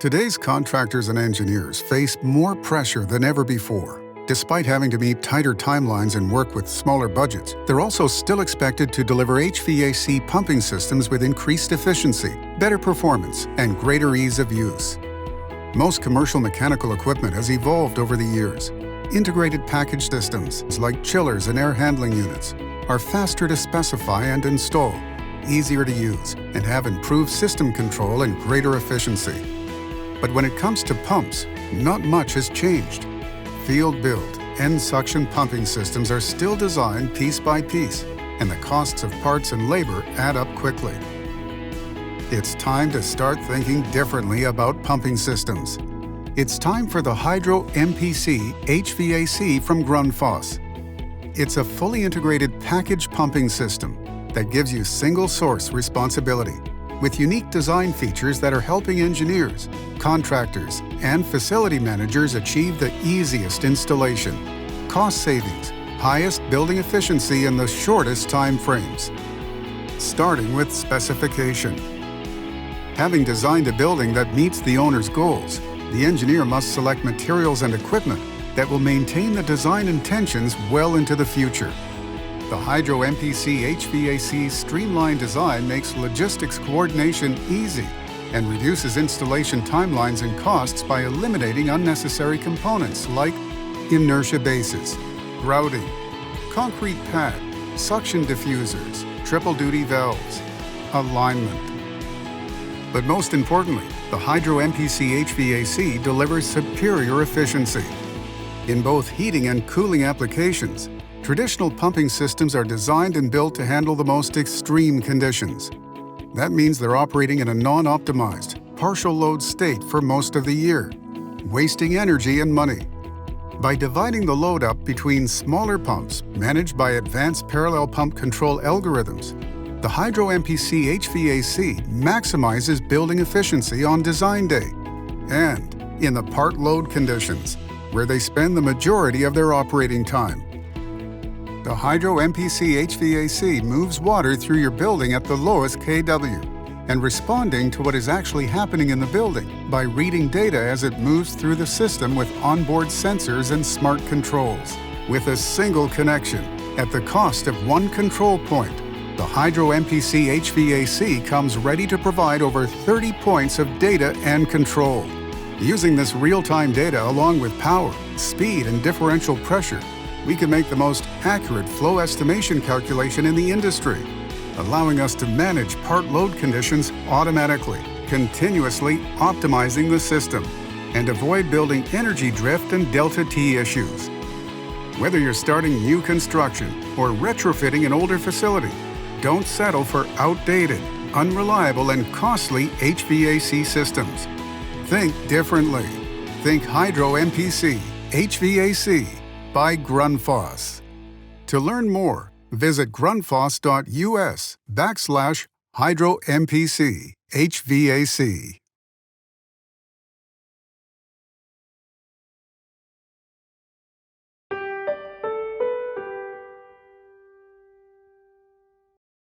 Today's contractors and engineers face more pressure than ever before. Despite having to meet tighter timelines and work with smaller budgets, they're also still expected to deliver HVAC pumping systems with increased efficiency, better performance, and greater ease of use. Most commercial mechanical equipment has evolved over the years. Integrated package systems like chillers and air handling units are faster to specify and install, easier to use, and have improved system control and greater efficiency. But when it comes to pumps, not much has changed. Field-built, end-suction pumping systems are still designed piece by piece, and the costs of parts and labor add up quickly. It's time to start thinking differently about pumping systems. It's time for the Hydro MPC HVAC from Grundfos. It's a fully integrated package pumping system that gives you single-source responsibility, with unique design features that are helping engineers, contractors, and facility managers achieve the easiest installation, cost savings, highest building efficiency in the shortest time frames. Starting with specification. Having designed a building that meets the owner's goals, the engineer must select materials and equipment that will maintain the design intentions well into the future. The Hydro MPC HVAC streamlined design makes logistics coordination easy and reduces installation timelines and costs by eliminating unnecessary components like inertia bases, grouting, concrete pad, suction diffusers, triple-duty valves, alignment. But most importantly, the Hydro MPC HVAC delivers superior efficiency. In both heating and cooling applications, traditional pumping systems are designed and built to handle the most extreme conditions. That means they're operating in a non-optimized, partial load state for most of the year, wasting energy and money. By dividing the load up between smaller pumps managed by advanced parallel pump control algorithms, the Hydro MPC HVAC maximizes building efficiency on design day and in the part load conditions, where they spend the majority of their operating time. The Hydro MPC HVAC moves water through your building at the lowest kW and responding to what is actually happening in the building by reading data as it moves through the system with onboard sensors and smart controls. With a single connection, at the cost of one control point, the Hydro MPC HVAC comes ready to provide over 30 points of data and control. Using this real-time data along with power, speed, and differential pressure, we can make the most accurate flow estimation calculation in the industry, allowing us to manage part load conditions automatically, continuously optimizing the system, and avoid building energy drift and delta T issues. Whether you're starting new construction or retrofitting an older facility, don't settle for outdated, unreliable, and costly HVAC systems. Think differently. Think Hydro MPC HVAC by Grundfos. To learn more, visit grundfos.us/Hydro MPC HVAC.